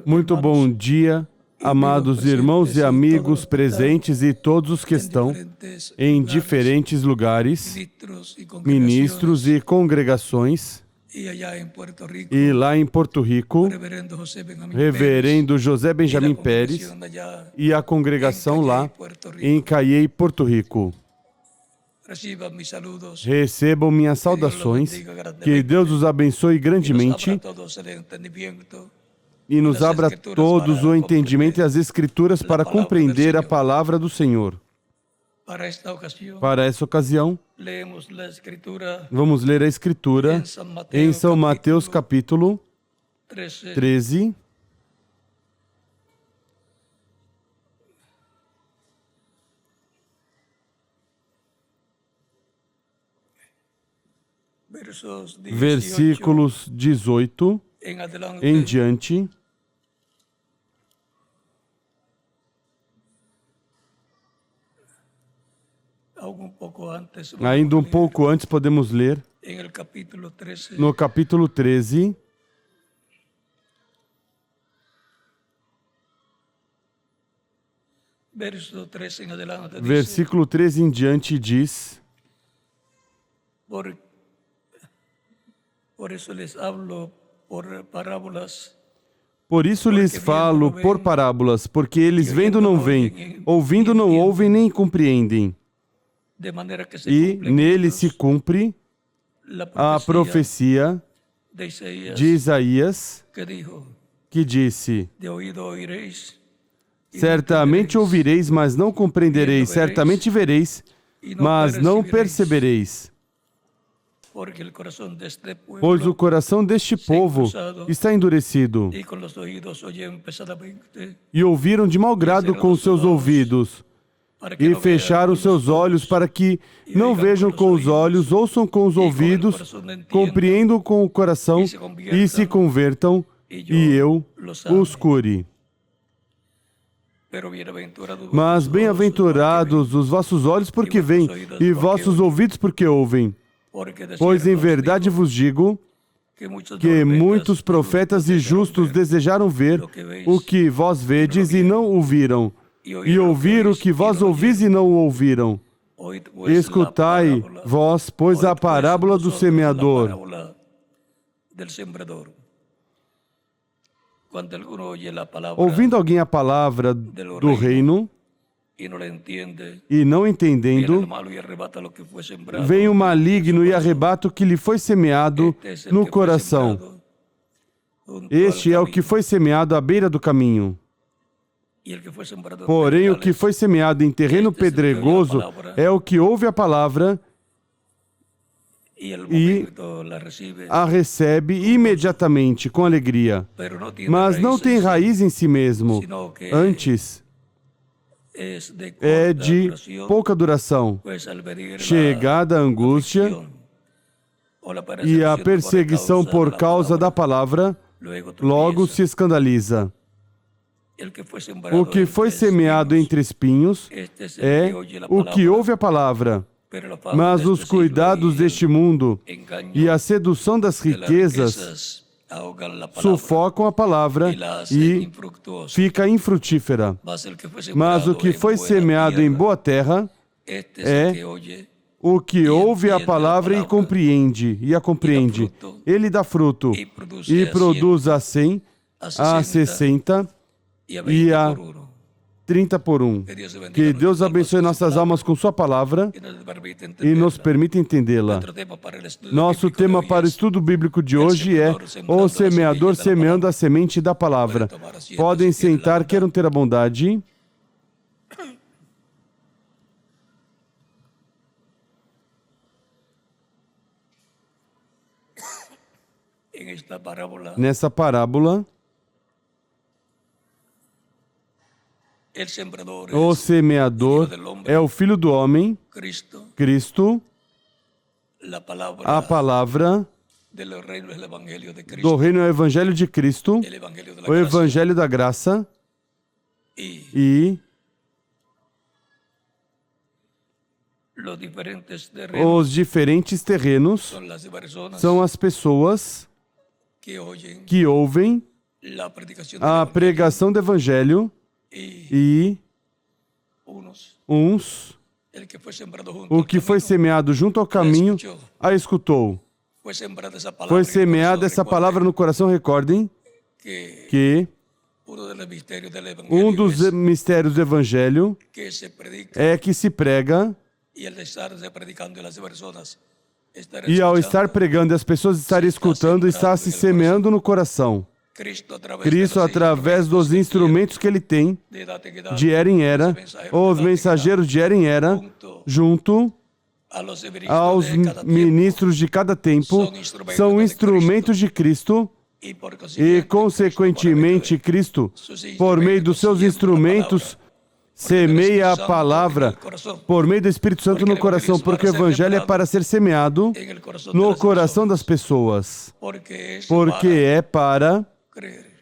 Muito bom dia, amados irmãos e amigos presentes e todos os que estão em diferentes lugares, ministros e congregações. E lá em Porto Rico, reverendo José Benjamin Pérez e a congregação lá em Caiei, Porto Rico. Recebam minhas saudações, que Deus os abençoe grandemente e nos abra a todos o entendimento e as Escrituras para compreender a palavra do Senhor. Para essa ocasião, vamos ler a Escritura em São Mateus capítulo 13. Versículos 18 em diante. Ainda um pouco antes podemos ler no capítulo 13, versículo 13 em diante diz: Por isso lhes falo por parábolas, porque eles vendo não veem, ouvindo não ouvem nem compreendem. E nele se cumpre a profecia de Isaías, que disse: certamente ouvireis, mas não compreendereis, certamente vereis, mas não percebereis. Pois o coração deste povo está endurecido, e ouviram de mau grado com os seus ouvidos, e fecharam os seus olhos para que não vejam com os olhos, ouçam com os ouvidos, compreendam com o coração, e se convertam, e eu os cure. Mas bem-aventurados os vossos olhos porque veem, e vossos ouvidos porque ouvem. Pois em verdade vos digo que muitos profetas e justos desejaram ver o que vós vedes e não o viram, e ouvir o que vós ouvis e não o ouviram. Escutai vós, pois, a parábola do semeador. Ouvindo alguém a palavra do reino e não entendendo, vem o maligno e arrebata o que lhe foi semeado no coração. Este é o que foi semeado à beira do caminho. Porém, o que foi semeado em terreno pedregoso é o que ouve a palavra e a recebe imediatamente, com alegria. Mas não tem raiz em si mesmo. Antes, é de pouca duração. Chegada a angústia e a perseguição por causa da palavra, logo se escandaliza. O que foi semeado entre espinhos é o que ouve a palavra, mas os cuidados deste mundo e a sedução das riquezas sufocam a palavra e fica infrutífera. Mas o que foi semeado em boa terra é o que ouve a palavra e a compreende. Ele dá fruto e produz a 100, a 60 e a 30 por 1. Que Deus abençoe nossas almas com sua palavra e nos permita entendê-la. Nosso tema para o estudo bíblico de hoje é o semeador semeando a semente da palavra. Podem sentar, queiram ter a bondade. Nessa parábola, o semeador é o Filho do Homem, Cristo, a palavra do reino é o Evangelho de Cristo, o Evangelho da graça, e os diferentes terrenos são as pessoas que ouvem a pregação do Evangelho e uns, o que foi semeado junto ao caminho, a escutou. Foi semeada essa palavra no coração. Recordem que um dos mistérios do Evangelho é que se prega, e ao estar pregando e as pessoas estarem escutando, está se semeando no coração. Cristo, através dos instrumentos que Ele tem, de era em era, os mensageiros de era em era, junto aos ministros de cada tempo, são instrumentos de Cristo, e, consequentemente, Cristo, por meio dos seus instrumentos, semeia a palavra por meio do Espírito Santo no coração, porque o Evangelho é para ser semeado no coração das pessoas, porque é para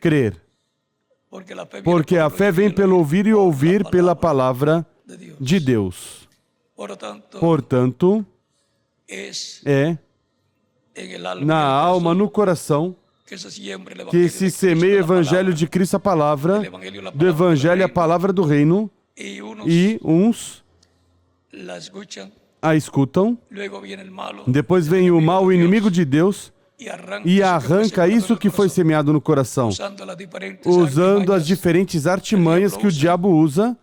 crer. Porque a fé vem pelo ouvir e ouvir pela palavra de Deus. Portanto, é na alma, no coração, que se semeia o Evangelho de Cristo, a palavra do Evangelho, a palavra do Reino, e uns a escutam, depois vem o mal, o inimigo de Deus, e arranca isso que foi semeado no coração, usando as diferentes artimanhas que o diabo usa,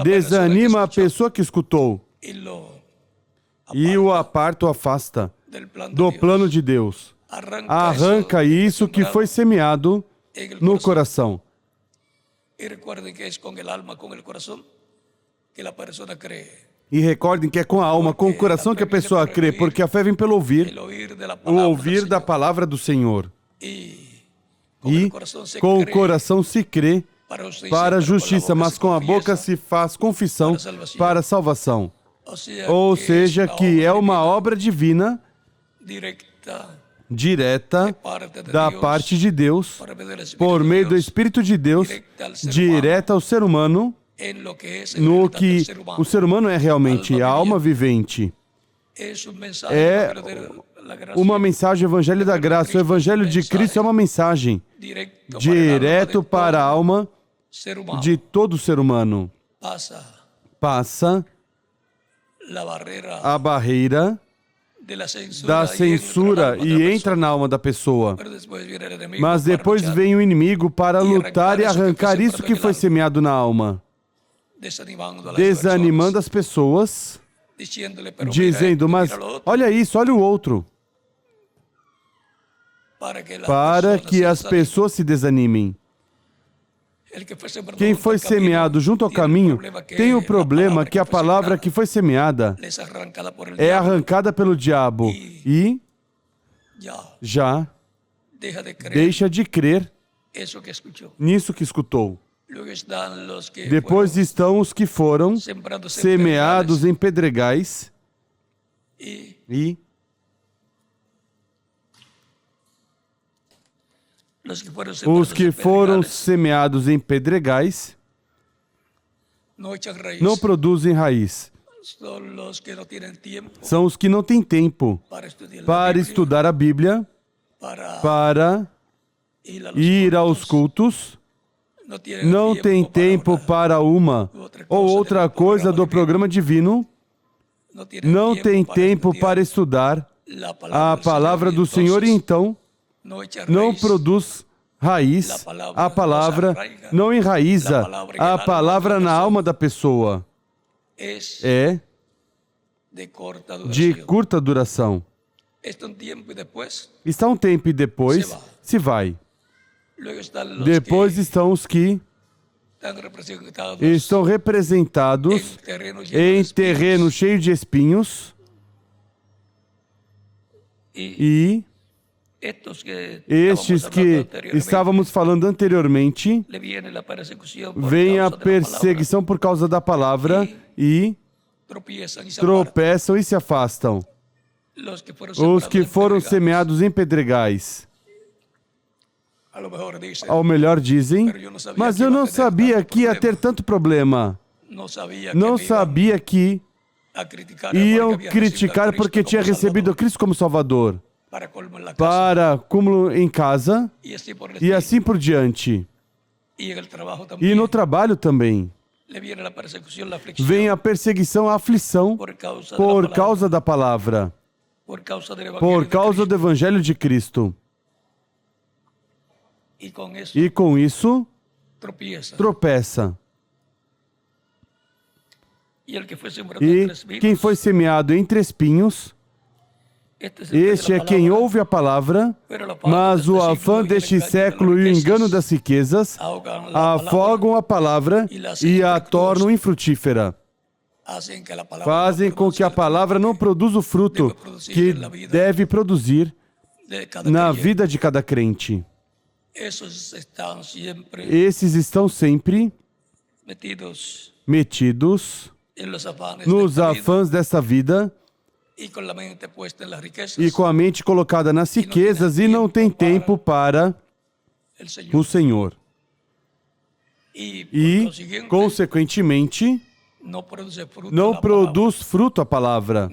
desanima a pessoa que escutou e o aparta, o afasta do plano de Deus. Arranca isso que foi semeado no coração. E recordem que é com a alma, com o coração que a pessoa crê, porque a fé vem pelo ouvir, o ouvir da palavra do Senhor. E com o coração se crê para a justiça, mas com a boca se faz confissão para a salvação. Ou seja, que é uma obra divina, direta da parte de Deus, por meio do Espírito de Deus, direta ao ser humano, no que o ser humano é realmente, a alma vivente. É uma mensagem do Evangelho da Graça. O Evangelho de Cristo é uma mensagem direto para a alma de todo ser humano. Passa a barreira da censura e entra na alma da pessoa. Mas depois vem o inimigo para lutar e arrancar isso que foi semeado na alma, desanimando as pessoas, dizendo, mas olha isso, olha o outro, para que as pessoas se desanimem. Quem foi semeado junto ao caminho tem o problema que a palavra que foi semeada é arrancada pelo diabo e já deixa de crer nisso que escutou. Depois estão os que foram semeados em pedregais e os que foram semeados em pedregais não produzem raiz. São os que não têm tempo para estudar a Bíblia, para ir aos cultos, não têm tempo para uma ou outra coisa do programa divino, não têm tempo para estudar a palavra do Senhor e então não produz raiz, a palavra não enraiza a palavra na alma da pessoa. É de curta duração. Está um tempo e depois se vai. Depois estão os que estão representados em terreno cheio de espinhos e estes que estávamos falando anteriormente, vem a perseguição por causa da palavra e tropeçam e se afastam. Os que foram semeados em pedregais, ao melhor dizem, mas eu não sabia que ia ter tanto problema. Não sabia que iam criticar porque tinha recebido Cristo como Salvador. para acúmulo em casa e assim por diante. E no trabalho também. Vem a perseguição, a aflição por causa da palavra, por causa do Evangelho de Cristo. E com isso, tropeça. E quem foi semeado entre espinhos, este é quem ouve a palavra, mas o afã deste século e o engano das riquezas afogam a palavra e a tornam infrutífera. Fazem com que a palavra não produza o fruto que deve produzir na vida de cada crente. Esses estão sempre metidos nos afãs dessa vida e com a mente colocada nas riquezas e não tem tempo para o Senhor. E, consequentemente, não produz fruto a palavra.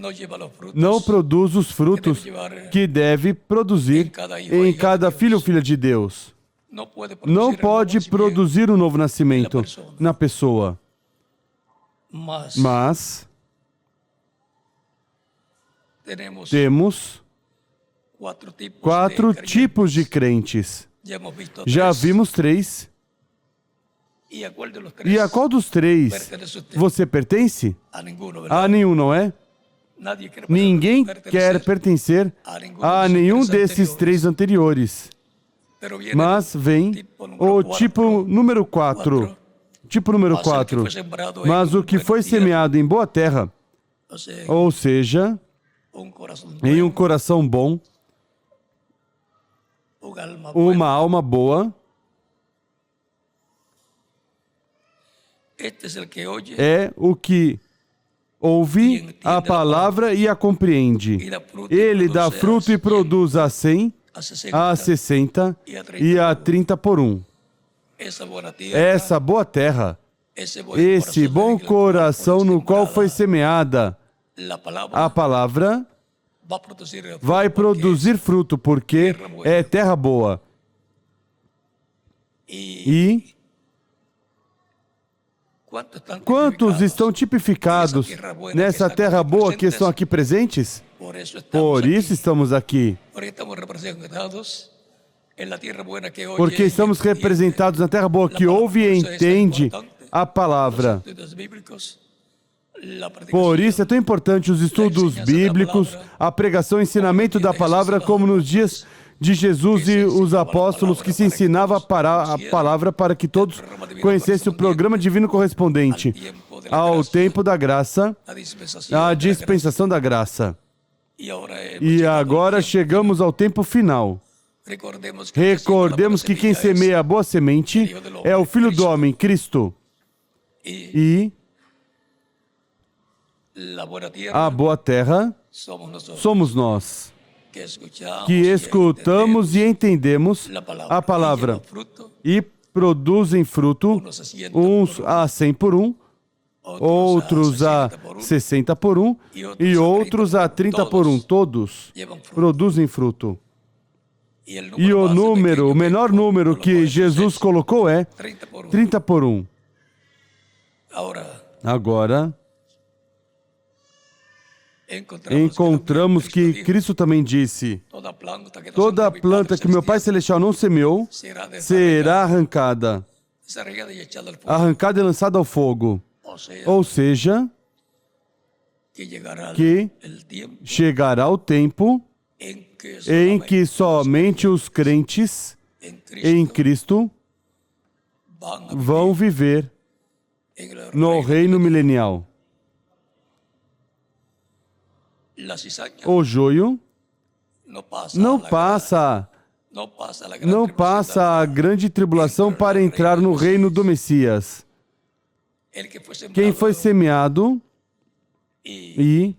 Não produz os frutos que deve produzir em cada filho ou filha de Deus. Não pode produzir um novo nascimento na pessoa. Mas temos 4 tipos de crentes. Já vimos 3. E a qual dos 3 você pertence? A nenhum, não é? Ninguém quer pertencer a nenhum desses 3 anteriores. Mas vem o tipo número 4. Tipo número 4. Mas o que foi semeado em boa terra, ou seja, em um coração bom, uma alma boa, é o que ouve a palavra e a compreende. Ele dá fruto e produz a 100, a 60 e a 30 por 1. Essa boa terra, esse bom coração no qual foi semeada a palavra, vai produzir fruto, porque é terra boa. E quantos estão tipificados nessa terra boa que estão aqui presentes? Por isso estamos aqui. Porque estamos representados na terra boa que ouve e entende a palavra. Por isso é tão importante os estudos bíblicos, a pregação e ensinamento da palavra, como nos dias de Jesus e os apóstolos, que se ensinava a palavra para que todos conhecessem o programa divino correspondente ao tempo da graça, à dispensação da graça. E agora chegamos ao tempo final. Recordemos que quem semeia a boa semente é o Filho do Homem, Cristo. E a boa terra somos nós, que escutamos e entendemos a palavra e produzem fruto, uns a 100 por 1, outros a 60 por 1 e outros a 30 por 1. Todos produzem fruto. E o menor número que Jesus colocou é 30 por 1. Agora, encontramos que Cristo também disse: toda planta que meu Pai Celestial não semeou será arrancada e lançada ao fogo. Ou seja, que chegará o tempo em que somente os crentes em Cristo vão viver no reino milenial. O joio não passa a grande tribulação para entrar no reino do Messias. Quem foi semeado e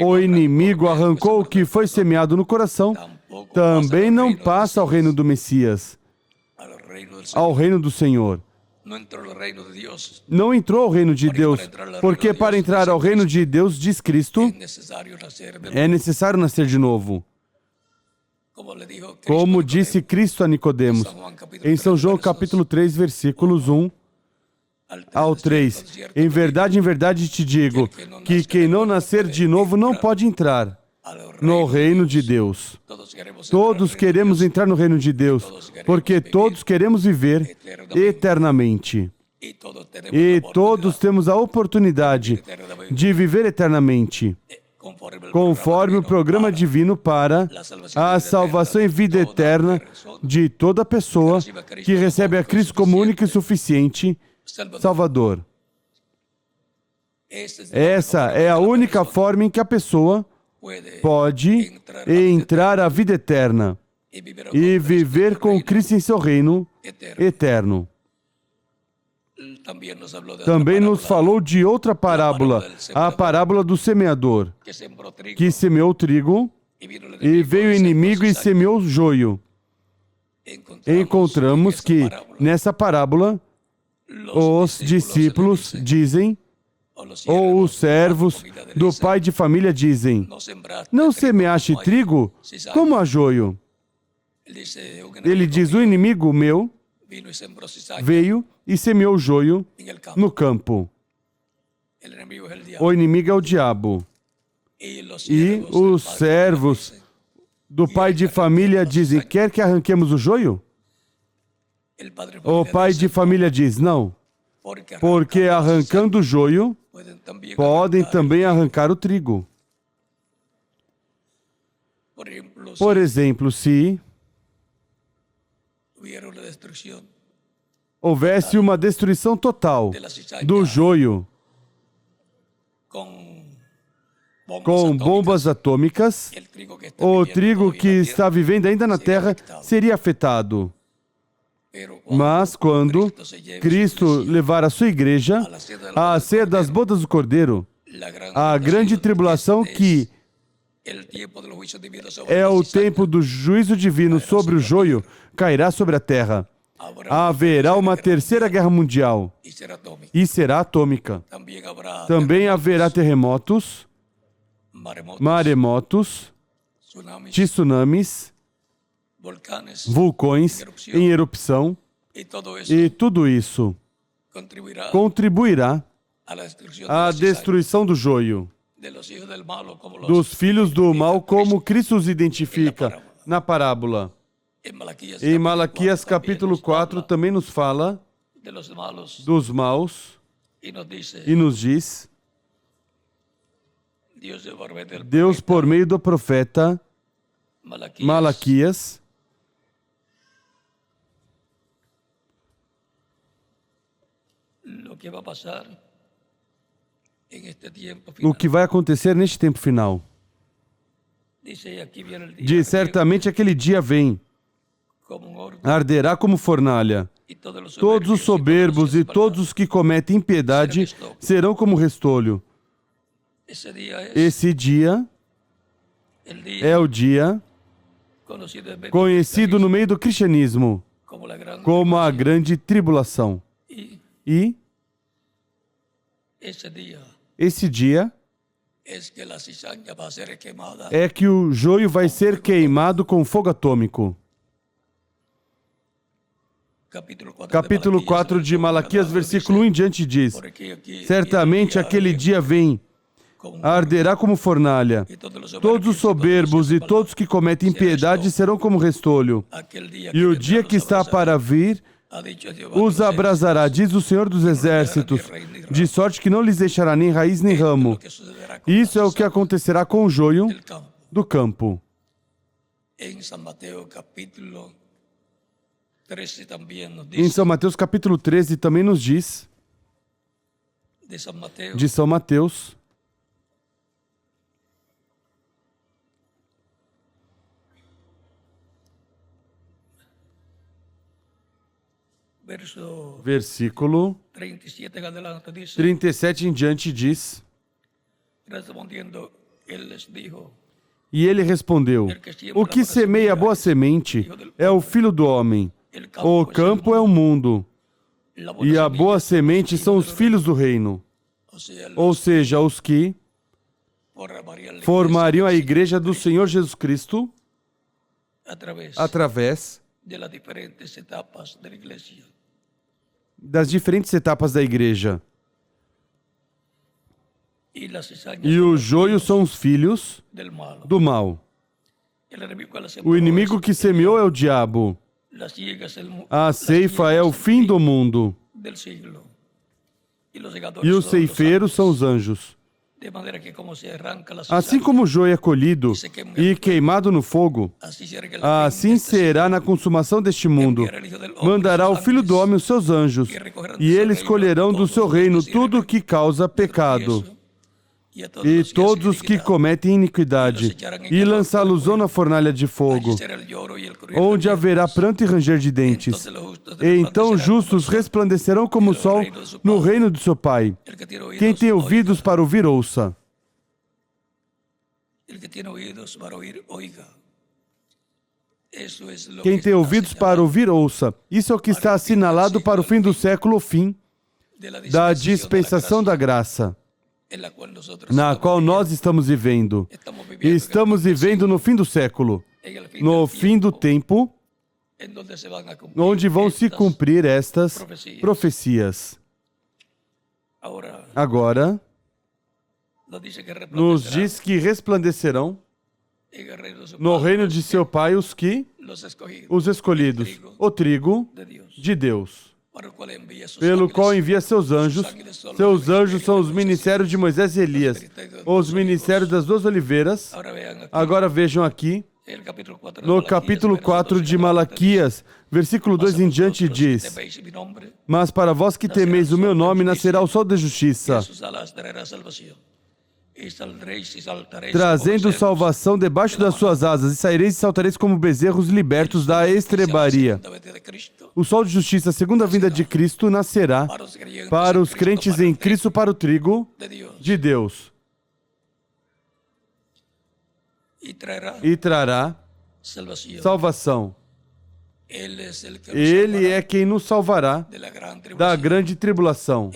o inimigo arrancou o que foi semeado no coração, também não passa ao reino do Messias, ao reino do Senhor. não entrou ao reino de Deus, porque para entrar ao reino de Deus, diz Cristo, é necessário nascer de novo. Como disse Cristo a Nicodemos, em São João capítulo 3, versículos 1 ao 3. Em verdade te digo, que quem não nascer de novo não pode entrar no reino de Deus. Todos queremos entrar no reino de Deus, porque todos queremos viver eternamente. E todos temos a oportunidade de viver eternamente, conforme o programa divino para a salvação e vida eterna de toda pessoa que recebe a Cristo como único e suficiente Salvador. Essa é a única forma em que a pessoa pode entrar à vida eterna e viver com Cristo em seu reino eterno. Também nos falou de outra parábola, a parábola do semeador, que semeou trigo, e veio o inimigo e semeou joio. Encontramos que, nessa parábola, os discípulos dizem, ou os servos do pai de família dizem, não semeaste trigo? Como há joio? Ele diz, o inimigo meu veio e semeou joio no campo. O inimigo é o diabo. E os servos do pai de família dizem, quer que arranquemos o joio? O pai de família diz, não, porque arrancando o joio, podem também arrancar o trigo. Por exemplo, se houvesse uma destruição total do joio com bombas atômicas, o trigo que está vivendo ainda na terra seria afetado. Mas quando Cristo levar a sua igreja à ceia das bodas do Cordeiro, a grande tribulação que é o tempo do juízo divino sobre o joio, cairá sobre a terra. Haverá uma terceira guerra mundial e será atômica. Também haverá terremotos, maremotos, tsunamis, vulcões em erupção, e tudo isso contribuirá à destruição do joio, dos filhos do mal, como Cristo os identifica na parábola. Em Malaquias capítulo 4 também nos fala dos maus e nos diz, Deus por meio do profeta Malaquias, o que vai acontecer neste tempo final. Diz, certamente aquele dia vem, arderá como fornalha. Todos os soberbos e todos os que cometem impiedade serão como restolho. Esse dia é o dia conhecido no meio do cristianismo como a grande tribulação. E esse dia é que o joio vai ser queimado com fogo atômico. Capítulo 4 de Malaquias, versículo 1 em diante diz, certamente aquele dia vem, arderá como fornalha. Todos os soberbos e todos que cometem impiedade serão como restolho. E o dia que está para vir os abrasará, diz o Senhor dos Exércitos, de sorte que não lhes deixará nem raiz nem ramo. Isso é o que acontecerá com o joio do campo. Em São Mateus capítulo 13 também nos diz, de São Mateus, versículo 37 em diante diz, e ele respondeu, o que semeia a boa semente é o Filho do Homem. O campo é o mundo. E a boa semente são os filhos do reino, ou seja, os que formariam a igreja do Senhor Jesus Cristo através das diferentes etapas da igreja. E o joio são os filhos do mal. O inimigo que semeou é o diabo. A ceifa é o fim do mundo. E os ceifeiros são os anjos. Assim como o joio é colhido e queimado no fogo, assim será na consumação deste mundo. Mandará o Filho do Homem os seus anjos, e eles colherão do seu reino tudo o que causa pecado, e todos os que cometem iniquidade, e lançá-los na fornalha de fogo, onde haverá pranto e ranger de dentes. E então os justos resplandecerão como o sol no reino do seu Pai. Quem tem ouvidos para ouvir, ouça. Quem tem ouvidos para ouvir, ouça. Isso é o que está assinalado para o fim do século, o fim da dispensação da graça, na qual nós estamos vivendo. Estamos vivendo no fim do século, no fim do tempo, onde vão se cumprir estas profecias. Agora, nos diz que resplandecerão no reino de seu Pai os escolhidos, o trigo de Deus, pelo qual envia seus anjos. Seus anjos são os ministérios de Moisés e Elias, os ministérios das duas oliveiras. Agora vejam aqui, no capítulo 4 de Malaquias, versículo 2 em diante, diz: Mas para vós que temeis o meu nome, nascerá o sol da justiça, trazendo salvação debaixo das suas asas, e saireis e saltareis como bezerros libertos da estrebaria. O sol de justiça, a segunda vinda de Cristo, nascerá para os crentes em Cristo, para o trigo de Deus, e trará salvação. Ele é quem nos salvará da grande tribulação.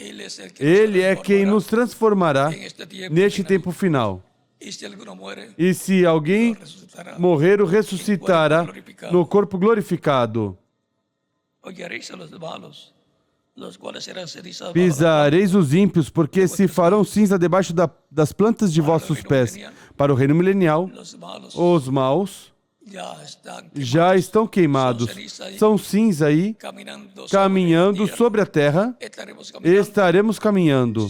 Ele é quem nos transformará neste tempo final. E se alguém morrer, o ressuscitará no corpo glorificado. Pisareis os ímpios, porque se farão cinza debaixo das plantas de vossos pés. Para o reino milenial, os maus já estão queimados, são cinza aí, caminhando sobre a terra, estaremos caminhando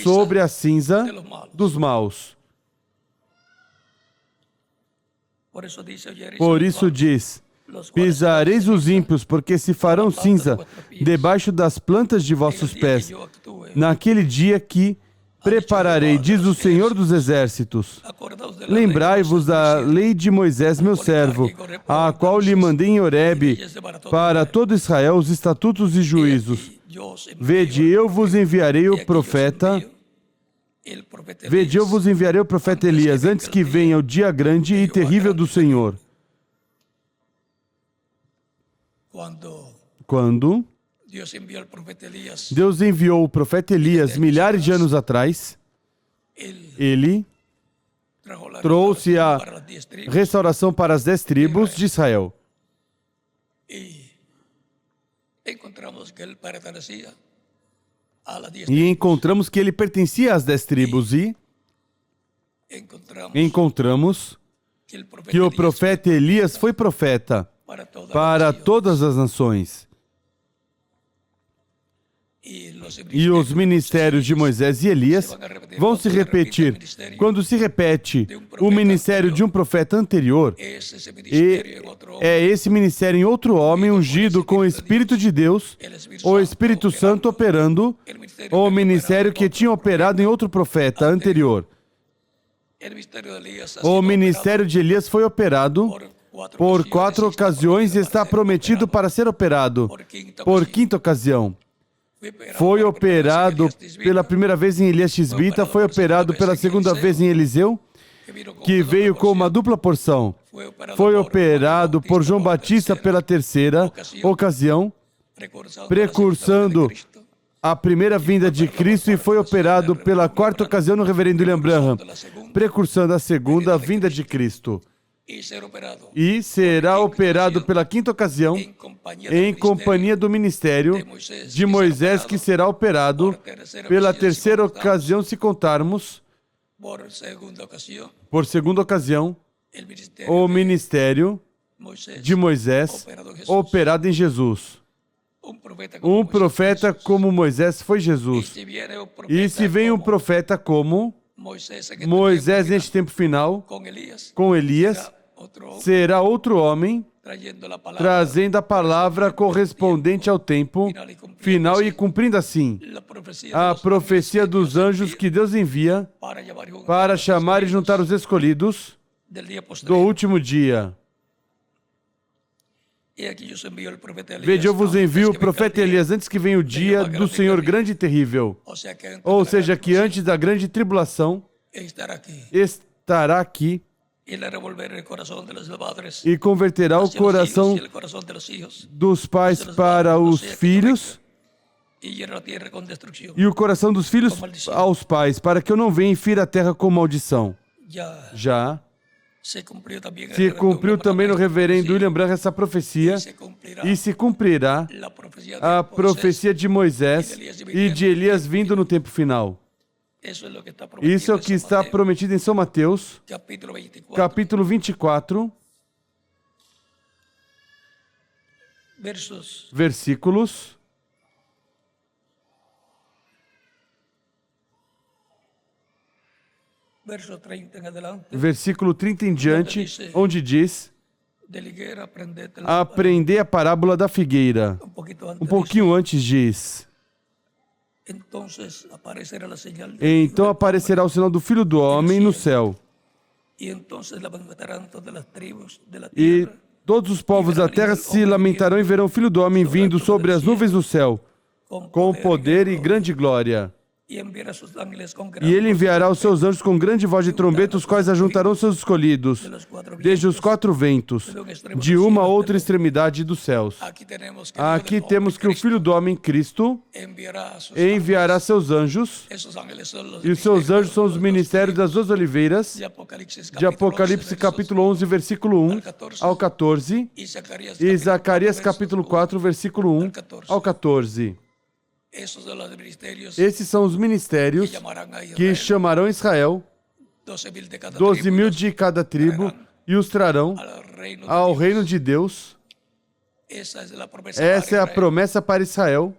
sobre a cinza dos maus. Por isso diz: pisareis os ímpios, porque se farão cinza debaixo das plantas de vossos pés, naquele dia que prepararei, diz o Senhor dos Exércitos. Lembrai-vos da lei de Moisés, meu servo, a qual lhe mandei em Horebe, para todo Israel os estatutos e juízos. Vede, eu vos enviarei o profeta Elias, antes que venha o dia grande e terrível do Senhor. Quando Deus enviou o profeta Elias milhares de anos atrás, ele trouxe a restauração para as 10 tribos de Israel. E encontramos que ele pertencia às 10 tribos e encontramos que o profeta Elias foi profeta para todas as nações. E os ministérios de Moisés e Elias vão se repetir. Quando se repete o ministério de um profeta anterior, é esse ministério em outro homem ungido com o Espírito de Deus, o Espírito Santo operando, o ministério que tinha operado em outro profeta anterior. O ministério de Elias foi operado por 4 ocasiões e está prometido para ser operado por 5ª ocasião. Foi operado pela primeira vez em Elias Tisbita, foi operado pela segunda vez em Eliseu, que veio com uma dupla porção. Foi operado por João Batista pela 3ª ocasião, precursando a primeira vinda de Cristo e foi operado pela quarta ocasião no reverendo William Branham, precursando a segunda vinda de Cristo. E será operado pela quinta ocasião em companhia do ministério de Moisés, que será operado pela terceira ocasião, se contarmos, por segunda ocasião, o ministério de Moisés operado em Jesus. Um profeta como Moisés foi Jesus. E se vem um profeta como Moisés neste tempo final, com Elias, será outro homem trazendo a palavra correspondente ao tempo final e cumprindo assim a profecia dos anjos que Deus envia para chamar e juntar os escolhidos do último dia. Veja, eu vos envio o profeta Elias antes que venha o dia do Senhor grande e terrível. Ou seja, que antes da grande tribulação estará aqui e converterá o coração dos pais para os filhos e o coração dos filhos aos pais, para que eu não venha e fira a terra com maldição. Já se cumpriu também no reverendo William Branham essa profecia e se cumprirá a profecia de Moisés e de Elias vindo no tempo final. Isso é o que está prometido em São Mateus, capítulo 24, versículos versículo 30 em diante, onde diz: aprender a parábola da figueira. Um pouquinho antes diz: então aparecerá o sinal do Filho do Homem no céu. E todos os povos da terra se lamentarão e verão o Filho do Homem vindo sobre as nuvens do céu, com poder e grande glória. E ele enviará os seus anjos com grande voz de trombeta, os quais ajuntarão seus escolhidos, desde os quatro ventos, de uma a outra extremidade dos céus. Aqui temos que o Filho do Homem, Cristo, enviará seus anjos, e os seus anjos são os ministérios das duas oliveiras, de Apocalipse capítulo 11, versículo 1 ao 14, e Zacarias capítulo 4, versículo 1 ao 14. Esses são os ministérios que chamarão Israel, 12.000 de cada tribo, e os trarão ao reino de Deus. Essa é a promessa para Israel.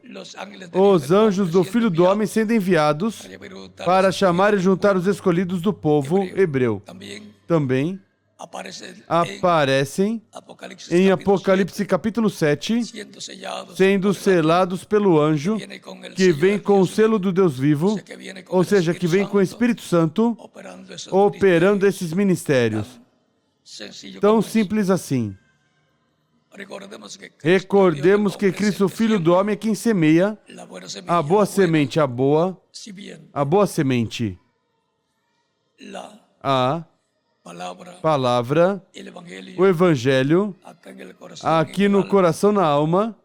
Os anjos do Filho do Homem sendo enviados para chamar e juntar os escolhidos do povo hebreu. Também aparecem em Apocalipse capítulo 7, sendo selados pelo anjo que vem com o selo do Deus vivo, ou seja, que vem com o Espírito Santo, operando esses ministérios. Tão simples assim. Recordemos que Cristo, Filho do Homem, é quem semeia a boa semente, a boa semente. A palavra, o Evangelho, aqui no coração, na alma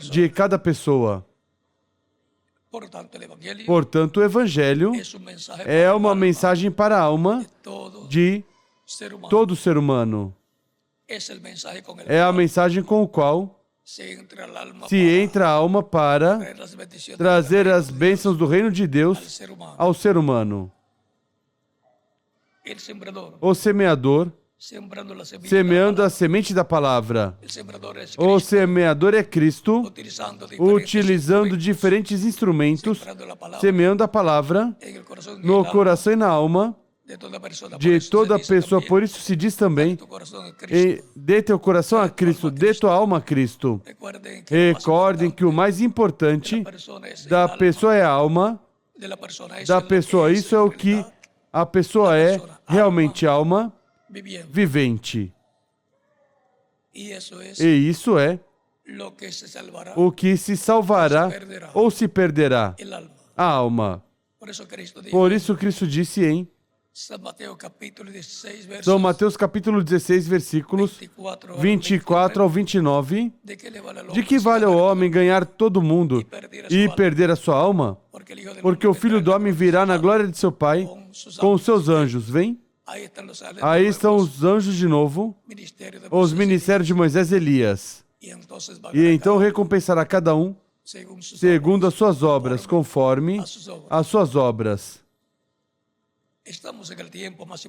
de cada pessoa. Portanto, o Evangelho é uma mensagem para a alma de todo ser humano. É a mensagem com a qual se entra a alma para trazer as bênçãos do reino de Deus ao ser humano. O semeador, semeando a semente da palavra. O semeador é Cristo, utilizando diferentes instrumentos, semeando a palavra no coração e na alma de toda pessoa. Por isso se diz também: dê teu coração a Cristo, dê tua alma a Cristo. Recordem que o mais importante da pessoa é a alma da pessoa. Isso é o que a pessoa é realmente, alma vivente. E isso é o que se salvará ou se perderá, a alma. Por isso Cristo disse em São Mateus capítulo 16, versículos 24 ao 29. De que vale o homem ganhar todo o mundo e perder a sua alma? Porque o Filho do Homem virá na glória de seu Pai com os seus anjos. Vem? Aí estão os anjos de novo, os ministérios de Moisés e Elias. E então recompensará cada um segundo as suas obras, conforme as suas obras.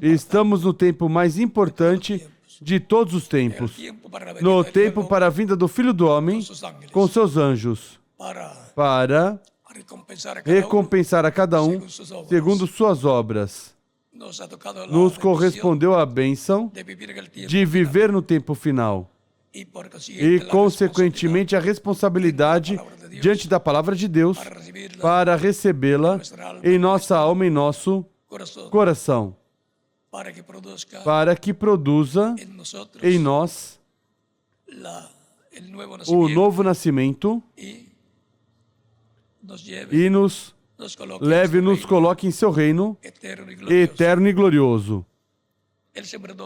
Estamos no tempo mais importante de todos os tempos, no tempo para a vinda do Filho do Homem com seus anjos, para recompensar a cada um segundo suas obras. Nos correspondeu a bênção de viver no tempo final e, consequentemente, a responsabilidade diante da palavra de Deus para recebê-la em nossa alma e nosso coração, para que produza em nós o novo nascimento e nos leve e nos coloque em seu reino eterno e glorioso.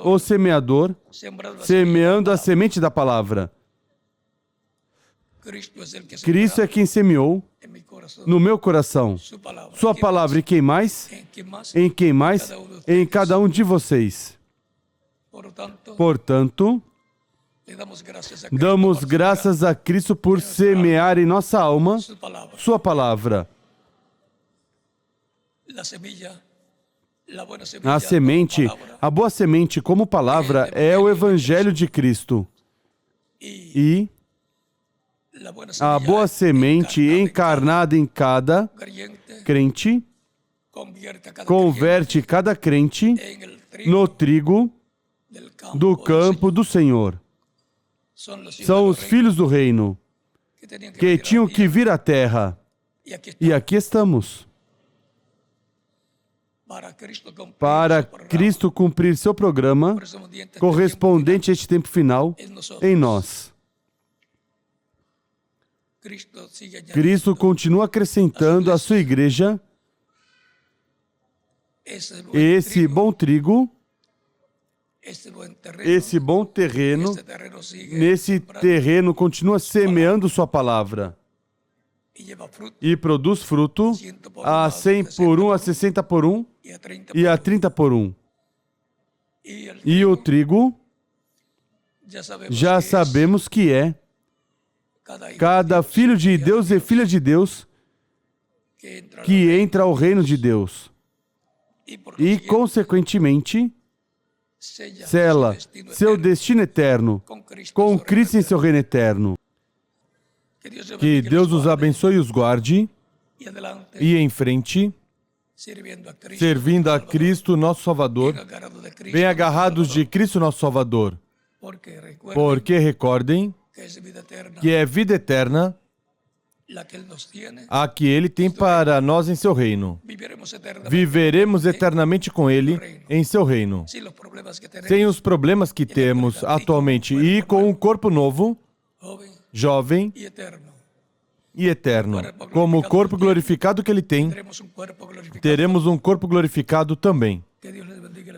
O semeador semeando a semente da palavra. Cristo é quem semeou no meu coração sua palavra. E quem mais? Em quem mais? Em cada um de vocês. Portanto, damos graças a Cristo por semear em nossa alma sua palavra. A semente, a boa semente como palavra é o Evangelho de Cristo. E a boa semente encarnada em cada crente converte cada crente no trigo do campo do Senhor. São os filhos do reino que tinham que vir à terra. E aqui estamos. Para Cristo cumprir seu programa correspondente a este tempo final em nós. Cristo continua acrescentando à sua igreja esse bom trigo, esse bom terreno. Nesse terreno continua semeando sua palavra e produz fruto a 100 por 1, a 60 por 1 e a 30 por 1. E o trigo, já sabemos que é cada filho de Deus e filha de Deus que entra ao reino de Deus e, consequentemente, sela seu destino eterno com Cristo em seu reino eterno. Que Deus os abençoe e os guarde e em frente, servindo a Cristo, nosso Salvador, bem agarrados de Cristo, nosso Salvador. Porque recordem que é vida eterna a que Ele tem para nós em seu reino. Viveremos eternamente com Ele em seu reino, sem os problemas que temos atualmente e com um corpo novo, jovem e eterno. Como o corpo glorificado que Ele tem, teremos um corpo glorificado também.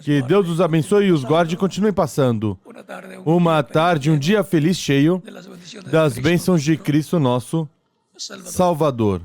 Que Deus os abençoe e os guarde e continue passando uma tarde, um dia feliz cheio das bênçãos de Cristo nosso Salvador.